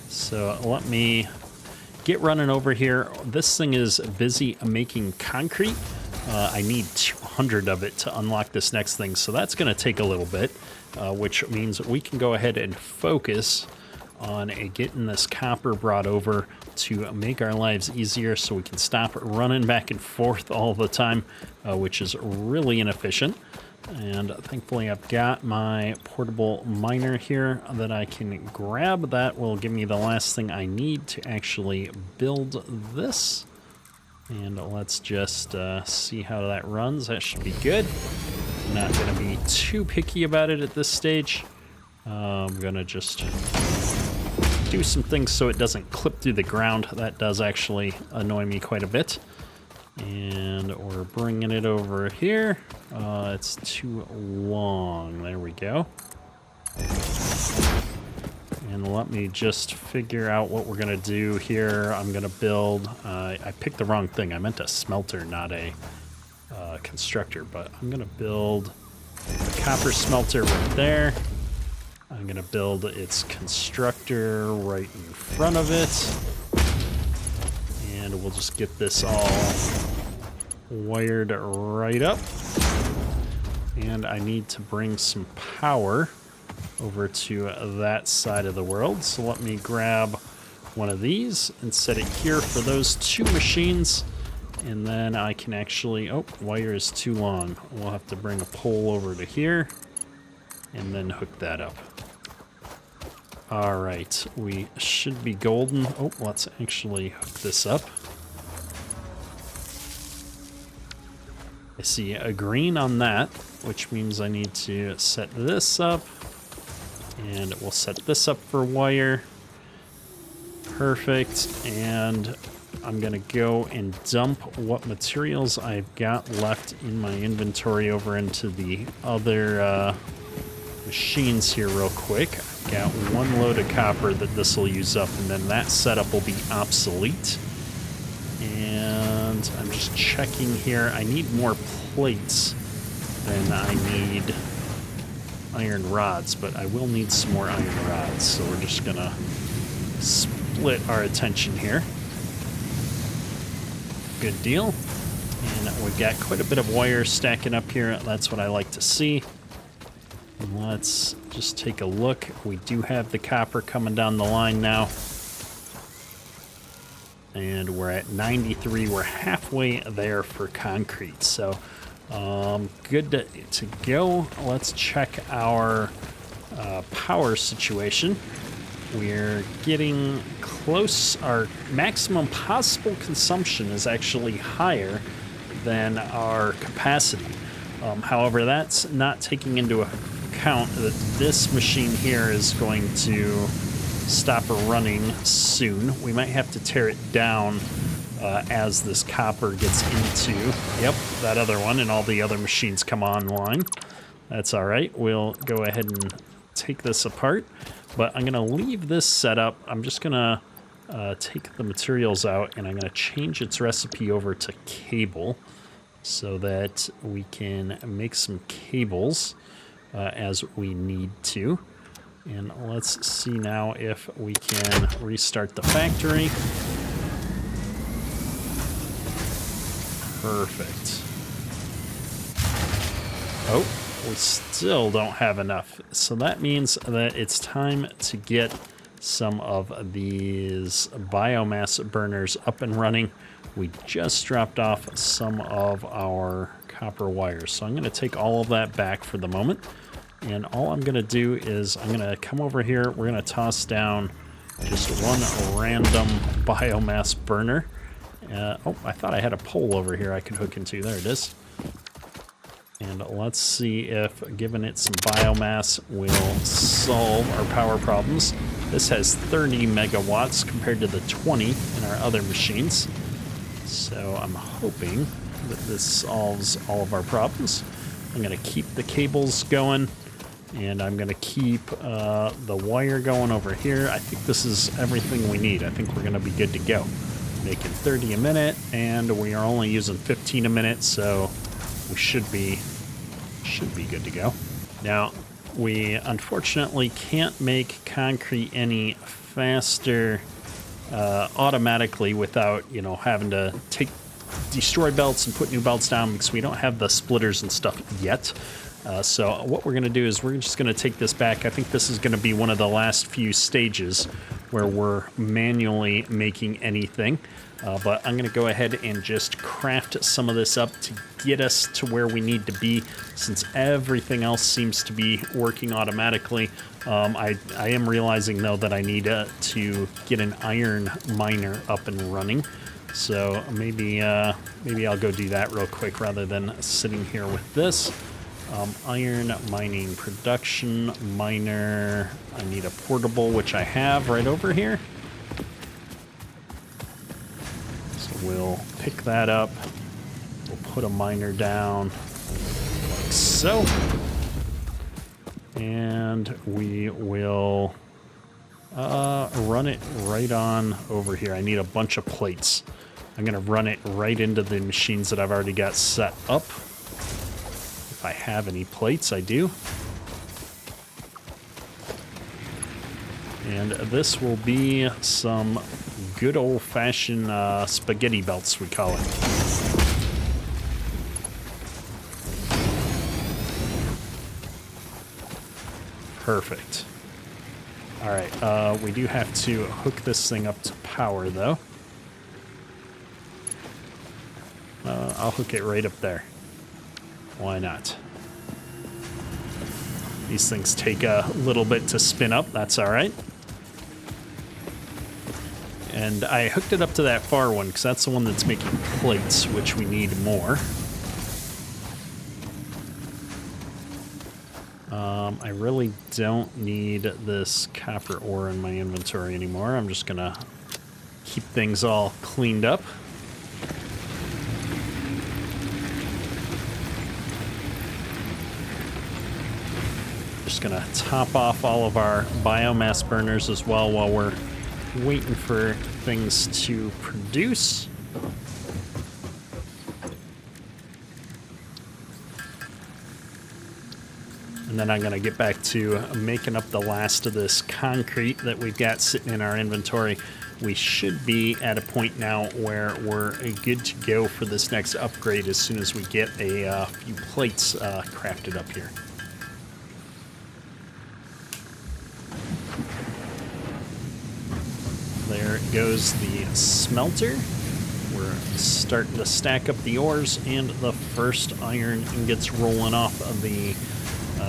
So let me get running over here. This thing is busy making concrete. I need 200 of it to unlock this next thing, so that's going to take a little bit, which means we can go ahead and focus on getting this copper brought over to make our lives easier so we can stop running back and forth all the time, which is really inefficient. And thankfully I've got my portable miner here that I can grab. That will give me the last thing I need to actually build this. And let's just see how that runs. That should be good. I'm not going to be too picky about it at this stage. I'm going to just do some things so it doesn't clip through the ground. That does actually annoy me quite a bit. And we're bringing it over here. It's too long. There we go. And let me just figure out what we're going to do here. I'm going to build... I picked the wrong thing. I meant a smelter, not a constructor. But I'm going to build a copper smelter right there. I'm going to build its constructor right in front of it. And we'll just get this all wired right up. And I need to bring some power over to that side of the world. So let me grab one of these and set it here for those two machines. And then I can actually... Oh, wire is too long. We'll have to bring a pole over to here and then hook that up. All right, we should be golden. Oh, let's actually hook this up. I see a green on that, which means I need to set this up. And we'll set this up for wire. Perfect. And I'm going to go and dump what materials I've got left in my inventory over into the other machines here real quick. I've got one load of copper that this will use up, and then that setup will be obsolete. And I'm just checking here. I need more plates than I need iron rods, but I will need some more iron rods. So we're just going to split our attention here. Good deal. And we've got quite a bit of wire stacking up here. That's what I like to see. Let's just take a look. We do have the copper coming down the line now. And we're at 93. We're halfway there for concrete. So good to go. Let's check our power situation. We're getting close. Our maximum possible consumption is actually higher than our capacity. However, that's not taking into account that this machine here is going to stop running soon. We might have to tear it down as this copper gets into, yep, that other one, and all the other machines come online. That's all right. We'll go ahead and take this apart, but I'm going to leave this set up. I'm just going to take the materials out, and I'm going to change its recipe over to cable so that we can make some cables as we need to. And let's see now if we can restart the factory. Perfect. Oh, we still don't have enough. So that means that it's time to get some of these biomass burners up and running. We just dropped off some of our copper wires. So I'm going to take all of that back for the moment. And all I'm going to do is I'm going to come over here. We're going to toss down just one random biomass burner. Oh, I thought I had a pole over here I could hook into. There it is. And let's see if giving it some biomass will solve our power problems. This has 30 megawatts compared to the 20 in our other machines. So I'm hoping that this solves all of our problems. I'm going to keep the cables going, and I'm going to keep the wire going over here. I think this is everything we need. I think we're going to be good to go. Making 30 a minute, and we are only using 15 a minute, so we should be good to go. Now, we unfortunately can't make concrete any faster automatically without, having to destroy belts and put new belts down, because we don't have the splitters and stuff yet. So what we're going to do is we're just going to take this back. I think this is going to be one of the last few stages where we're manually making anything. But I'm going to go ahead and just craft some of this up to get us to where we need to be, since everything else seems to be working automatically. I am realizing, though, that I need to get an iron miner up and running. So maybe I'll go do that real quick rather than sitting here with this. Iron mining production miner. I need a portable, which I have right over here. So we'll pick that up. We'll put a miner down like so. And we will run it right on over here. I need a bunch of plates. I'm going to run it right into the machines that I've already got set up. If I have any plates, I do. And this will be some good old-fashioned spaghetti belts, we call it. Perfect. All right, we do have to hook this thing up to power, though. I'll hook it right up there. Why not? These things take a little bit to spin up. That's all right. And I hooked it up to that far one because that's the one that's making plates, which we need more. I really don't need this copper ore in my inventory anymore. I'm just going to keep things all cleaned up. Just gonna top off all of our biomass burners as well while we're waiting for things to produce. And then I'm gonna get back to making up the last of this concrete that we've got sitting in our inventory. We should be at a point now where we're good to go for this next upgrade as soon as we get a few plates crafted up here. There goes the smelter. We're starting to stack up the ores, and the first iron ingots rolling off of the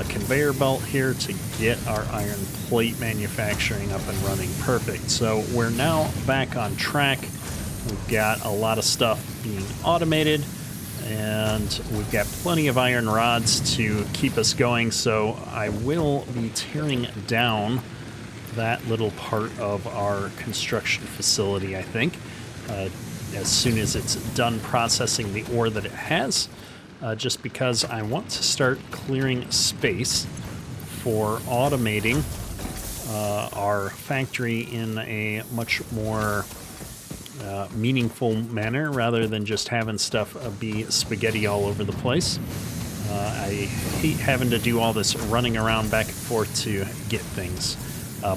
conveyor belt here to get our iron plate manufacturing up and running. Perfect. So we're now back on track. We've got a lot of stuff being automated, and we've got plenty of iron rods to keep us going. So I will be tearing down that little part of our construction facility, I think, as soon as it's done processing the ore that it has, just because I want to start clearing space for automating our factory in a much more meaningful manner, rather than just having stuff be spaghetti all over the place. I hate having to do all this running around back and forth to get things.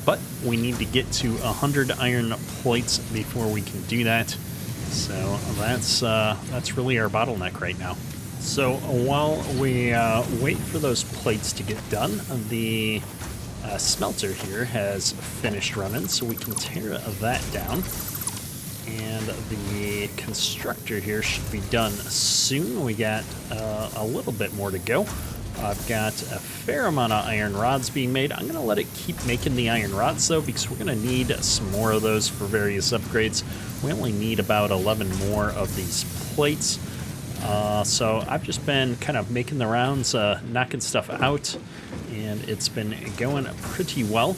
But we need to get to 100 iron plates before we can do that. So that's really our bottleneck right now. So while we wait for those plates to get done, the smelter here has finished running, so we can tear that down. And the constructor here should be done soon. We got a little bit more to go. I've got a fair amount of iron rods being made. I'm going to let it keep making the iron rods, though, because we're going to need some more of those for various upgrades. We only need about 11 more of these plates. So I've just been kind of making the rounds, knocking stuff out, and it's been going pretty well.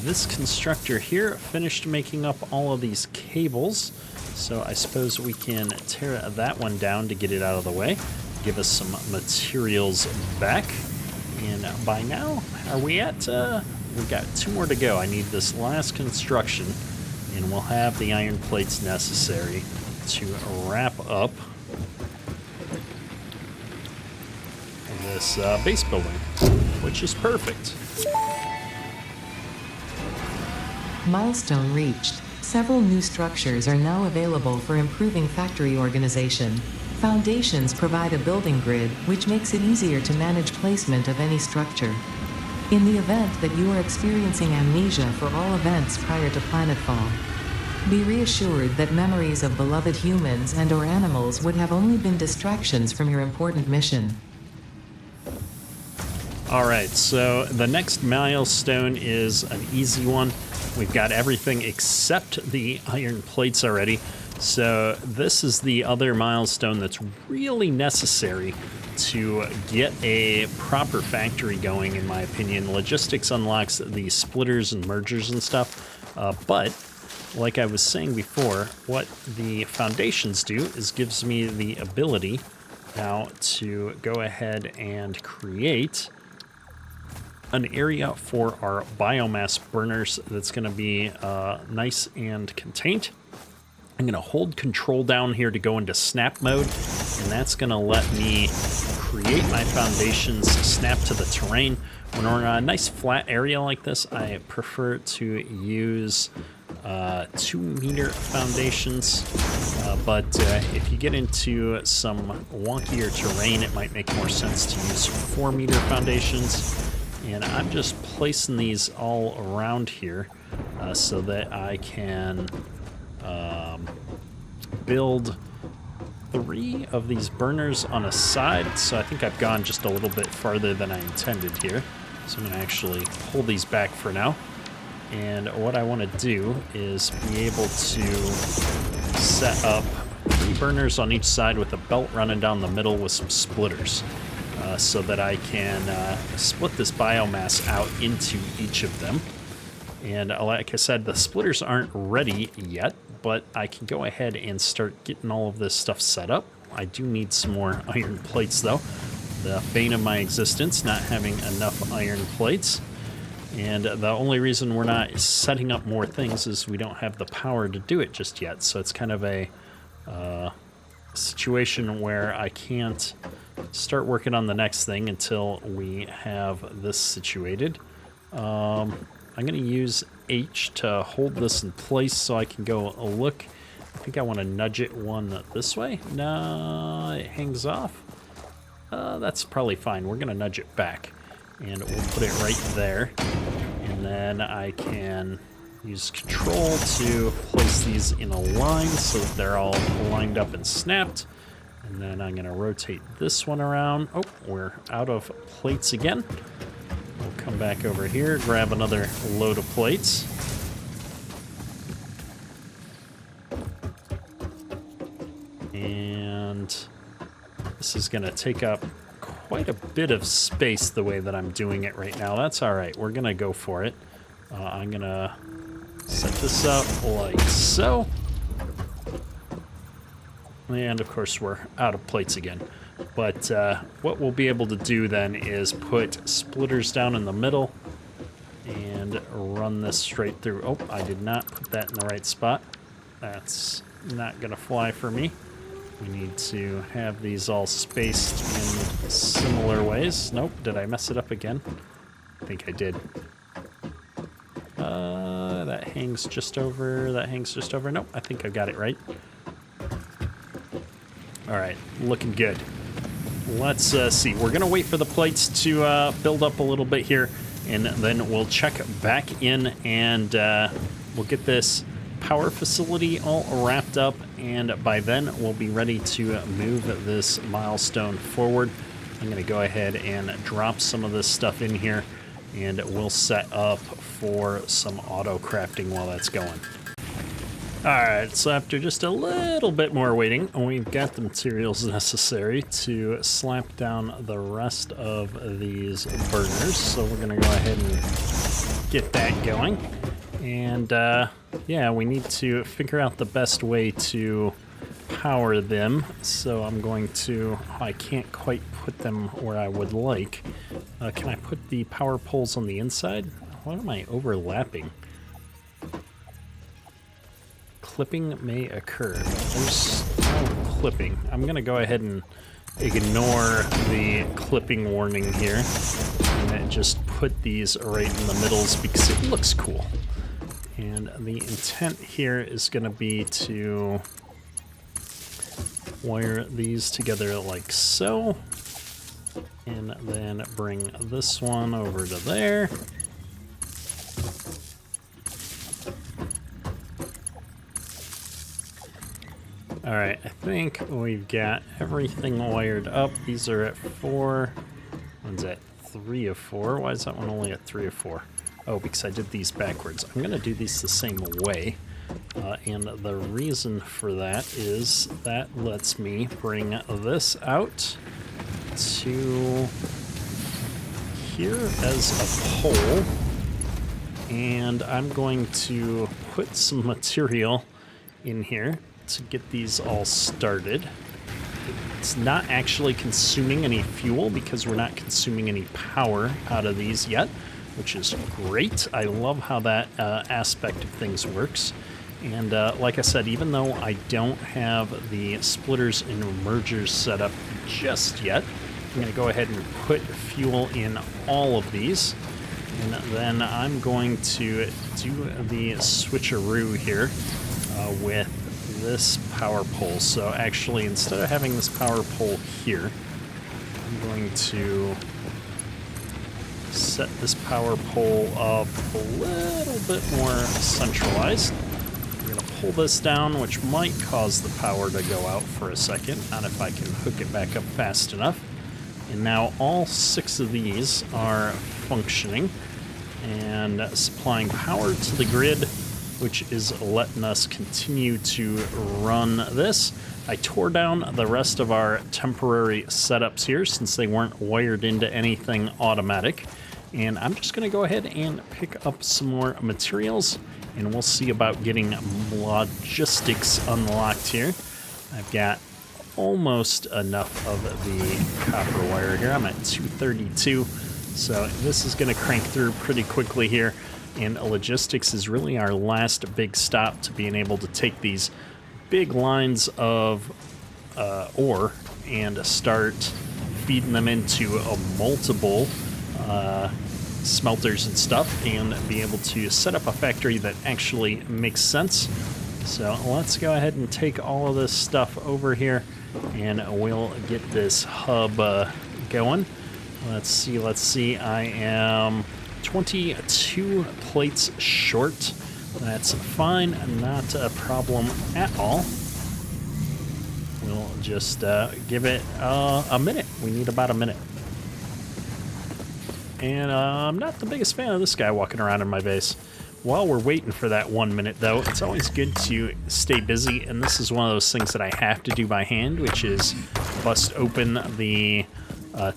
This constructor here finished making up all of these cables, so I suppose we can tear that one down to get it out of the way. Give us some materials back. And by now, are we at, we got 2 more to go. I need this last construction, and we'll have the iron plates necessary to wrap up this base building, which is perfect. Milestone reached. Several new structures are now available for improving factory organization. Foundations provide a building grid, which makes it easier to manage placement of any structure. In the event that you are experiencing amnesia for all events prior to planetfall, be reassured that memories of beloved humans and/or animals would have only been distractions from your important mission. Alright, so the next milestone is an easy one. We've got everything except the iron plates already. So this is the other milestone that's really necessary to get a proper factory going, in my opinion. Logistics unlocks the splitters and mergers and stuff, but like I was saying before, what the foundations do is gives me the ability now to go ahead and create an area for our biomass burners that's going to be nice and contained. I'm going to hold control down here to go into snap mode, and that's going to let me create my foundations, snap to the terrain. When we're in a nice flat area like this, I prefer to use 2-meter foundations, but if you get into some wonkier terrain, it might make more sense to use 4-meter foundations. And I'm just placing these all around here so that I can build 3 of these burners on a side. So I think I've gone just a little bit farther than I intended here. So I'm going to actually pull these back for now. And what I want to do is be able to set up 3 burners on each side with a belt running down the middle with some splitters. So that I can split this biomass out into each of them. And like I said, the splitters aren't ready yet, but I can go ahead and start getting all of this stuff set up. I do need some more iron plates, though. The bane of my existence, not having enough iron plates. And the only reason we're not setting up more things is we don't have the power to do it just yet. So it's kind of a situation where I can't start working on the next thing until we have this situated. I'm going to use H to hold this in place so I can go look. I think I want to nudge it one this way. No, it hangs off. That's probably fine. We're going to nudge it back, and we'll put it right there. And then I can use control to place these in a line so that they're all lined up and snapped. And then I'm going to rotate this one around. Oh, we're out of plates again. come back over here, grab another load of plates. And this is going to take up quite a bit of space the way that I'm doing it right now. That's all right. We're going to go for it. I'm going to set this up like so. And of course, we're out of plates again. But what we'll be able to do then is put splitters down in the middle and run this straight through. Oh, I did not put that in the right spot. That's not going to fly for me. We need to have these all spaced in similar ways. Nope, did I mess it up again? I think I did. That hangs just over, that hangs just over. Nope, I think I got it right. All right, looking good. Let's see. We're going to wait for the plates to build up a little bit here, and then we'll check back in, and we'll get this power facility all wrapped up, and by then we'll be ready to move this milestone forward. I'm going to go ahead and drop some of this stuff in here, and we'll set up for some auto crafting while that's going. Alright, so after just a little bit more waiting, we've got the materials necessary to slap down the rest of these burners. So we're going to go ahead and get that going. And yeah, we need to figure out the best way to power them. So I'm going to, I can't quite put them where I would like. Can I put the power poles on the inside? What am I overlapping? Clipping may occur. There's no clipping. I'm going to go ahead and ignore the clipping warning here and then just put these right in the middles because it looks cool. And the intent here is going to be to wire these together like so, and then bring this one over to there. All right, I think we've got everything wired up. These are at 4. One's at 3 of 4. Why is that one only at 3 of 4? Oh, because I did these backwards. I'm going to do these the same way. And the reason for that is that lets me bring this out to here as a pole. And I'm going to put some material in here to get these all started. It's not actually consuming any fuel because we're not consuming any power out of these yet, which is great. I love how that aspect of things works. And like I said, even though I don't have the splitters and mergers set up just yet, I'm going to go ahead and put fuel in all of these. And then I'm going to do the switcheroo here with this power pole. So actually, instead of having this power pole here, I'm going to set this power pole up a little bit more centralized. I'm going to pull this down, which might cause the power to go out for a second, not if I can hook it back up fast enough. And now all 6 of these are functioning and supplying power to the grid, which is letting us continue to run this. I tore down the rest of our temporary setups here since they weren't wired into anything automatic. And I'm just going to go ahead and pick up some more materials, and we'll see about getting logistics unlocked here. I've got almost enough of the copper wire here. I'm at 232, so this is going to crank through pretty quickly here. And logistics is really our last big stop to being able to take these big lines of ore and start feeding them into multiple smelters and stuff, and be able to set up a factory that actually makes sense. So let's go ahead and take all of this stuff over here, and we'll get this hub going. Let's see. I am 22 plates short. That's fine, not a problem at all. We'll just give it a minute. We need about a minute. and I'm not the biggest fan of this guy walking around in my base. While we're waiting for that 1 minute, though, it's always good to stay busy, and this is one of those things that I have to do by hand, which is bust open the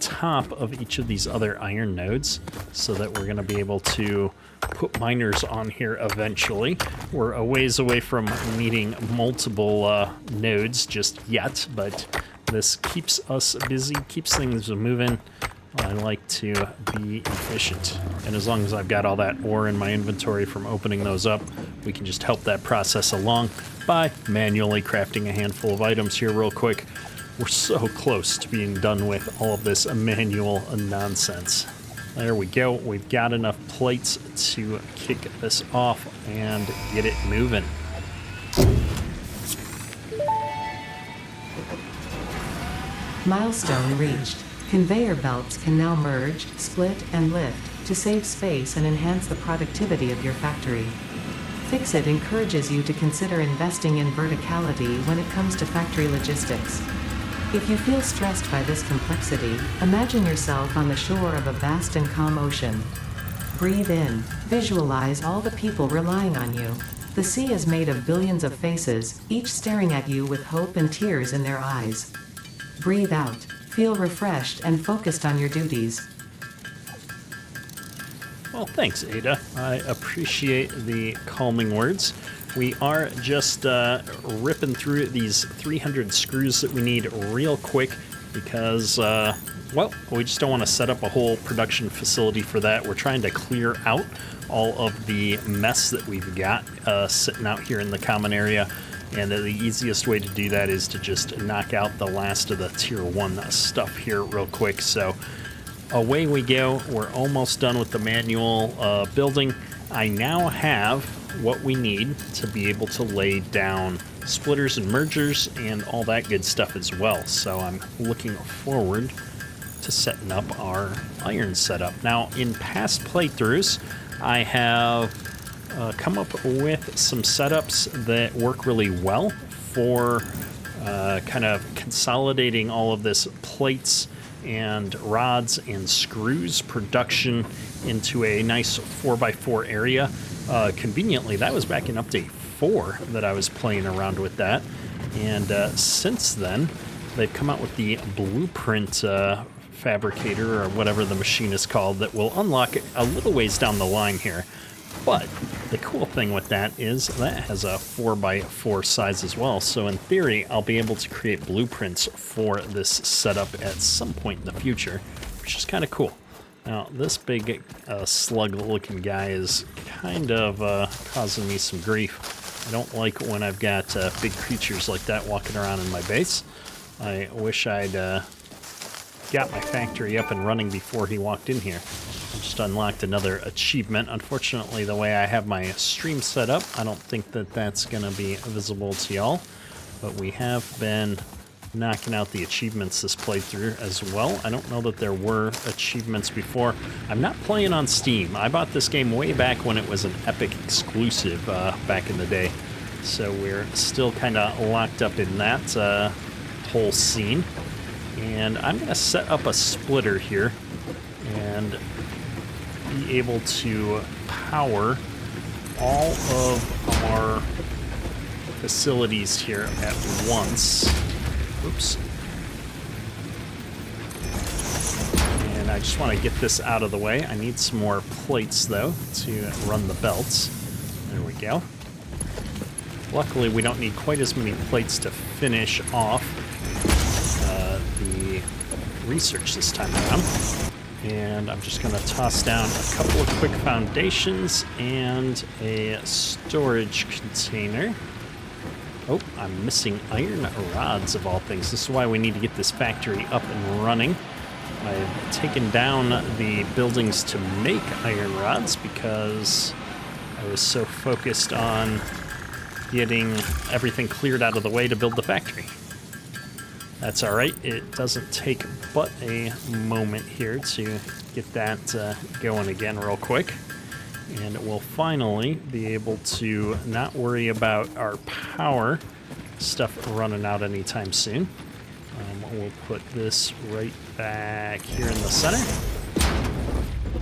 top of each of these other iron nodes so that we're going to be able to put miners on here eventually. We're a ways away from needing multiple nodes just yet, but this keeps us busy, keeps things moving. I like to be efficient, and as long as I've got all that ore in my inventory from opening those up, we can just help that process along by manually crafting a handful of items here real quick. We're so close to being done with all of this manual nonsense. There we go. We've got enough plates to kick this off and get it moving. Milestone reached. Conveyor belts can now merge, split, and lift to save space and enhance the productivity of your factory. Fixit encourages you to consider investing in verticality when it comes to factory logistics. If you feel stressed by this complexity, imagine yourself on the shore of a vast and calm ocean. Breathe in. Visualize all the people relying on you. The sea is made of billions of faces, each staring at you with hope and tears in their eyes. Breathe out. Feel refreshed and focused on your duties. Well, thanks, Ada. I appreciate the calming words. We are just ripping through these 300 screws that we need real quick because, well, we just don't want to set up a whole production facility for that. We're trying to clear out all of the mess that we've got sitting out here in the common area. And the easiest way to do that is to just knock out the last of the tier 1 stuff here real quick. So away we go. We're almost done with the manual building. I now have what we need to be able to lay down splitters and mergers and all that good stuff as well. So I'm looking forward to setting up our iron setup. Now, in past playthroughs, I have come up with some setups that work really well for kind of consolidating all of this plates and rods and screws production into a nice 4x4 area. Conveniently, that was back in update 4 that I was playing around with that, and since then they've come out with the blueprint fabricator or whatever the machine is called that will unlock a little ways down the line here. But the cool thing with that is that has a 4x4 size as well. So in theory, I'll be able to create blueprints for this setup at some point in the future, which is kind of cool. Now, this big slug-looking guy is kind of causing me some grief. I don't like when I've got big creatures like that walking around in my base. I wish I'd got my factory up and running before he walked in here. I just unlocked another achievement. Unfortunately, the way I have my stream set up, I don't think that that's going to be visible to y'all. But we have been knocking out the achievements this playthrough as well. I don't know that there were achievements before. I'm not playing on Steam. I bought this game way back when it was an Epic exclusive back in the day. So we're still kind of locked up in that whole scene. And I'm going to set up a splitter here and be able to power all of our facilities here at once. Oops. And I just want to get this out of the way. I need some more plates, though, to run the belts. There we go. Luckily, we don't need quite as many plates to finish off the research this time around. And I'm just going to toss down a couple of quick foundations and a storage container. Oh, I'm missing iron rods of all things. This is why we need to get this factory up and running. I've taken down the buildings to make iron rods because I was so focused on getting everything cleared out of the way to build the factory. That's all right. It doesn't take but a moment here to get that going again real quick. And we'll finally be able to not worry about our power stuff running out anytime soon. We'll put this right back here in the center.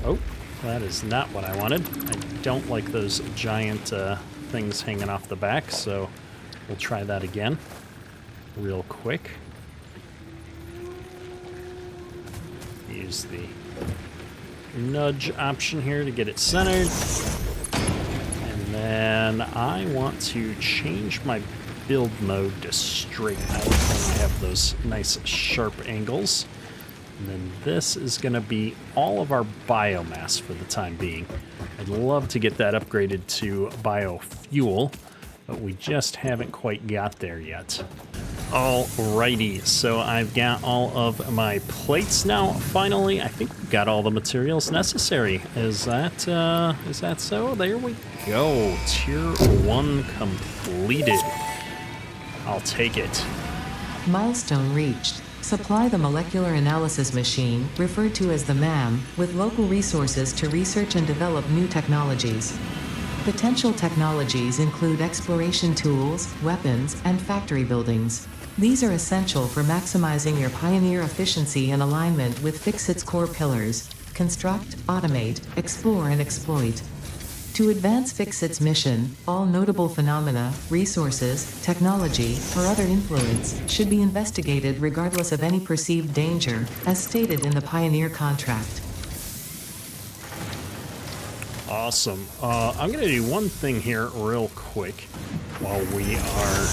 Oh, that is not what I wanted. I don't like those giant things hanging off the back, so we'll try that again real quick. Use the nudge option here to get it centered. And then I want to change my build mode to straight out when I have those nice sharp angles. And then this is going to be all of our biomass for the time being. I'd love to get that upgraded to biofuel, but we just haven't quite got there yet. Alrighty, so I've got all of my plates now. Finally, I think we've got all the materials necessary. Is that so? There we go. Tier 1 completed. I'll take it. Milestone reached. Supply the molecular analysis machine, referred to as the MAM, with local resources to research and develop new technologies. Potential technologies include exploration tools, weapons, and factory buildings. These are essential for maximizing your Pioneer efficiency in alignment with Fixit's core pillars: construct, automate, explore, and exploit. To advance Fixit's mission, all notable phenomena, resources, technology, or other influence should be investigated regardless of any perceived danger, as stated in the Pioneer contract. Awesome. I'm going to do one thing here real quick while we are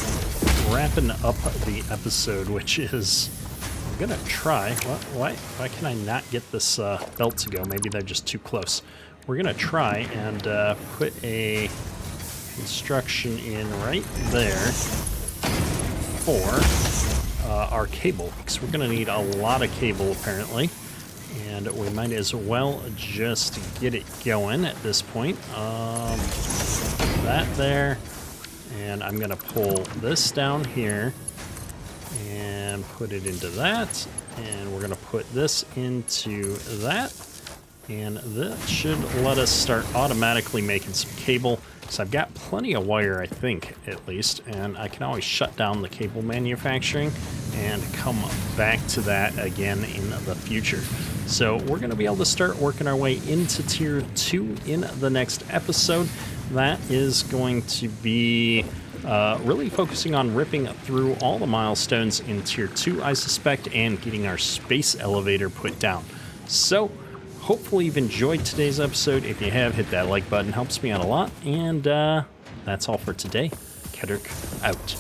wrapping up the episode, which is I'm going to try. Why can I not get this belt to go? Maybe they're just too close. We're going to try and put a construction in right there for our cable, because we're going to need a lot of cable apparently. And we might as well just get it going at this point. That there. And I'm going to pull this down here and put it into that. And we're going to put this into that. And that should let us start automatically making some cable. So I've got plenty of wire, I think, at least. And I can always shut down the cable manufacturing and come back to that again in the future. So we're going to be able to start working our way into Tier 2 in the next episode. That is going to be really focusing on ripping through all the milestones in Tier 2, I suspect, and getting our space elevator put down. So hopefully you've enjoyed today's episode. If you have, hit that like button. Helps me out a lot. And that's all for today. Kedrick out.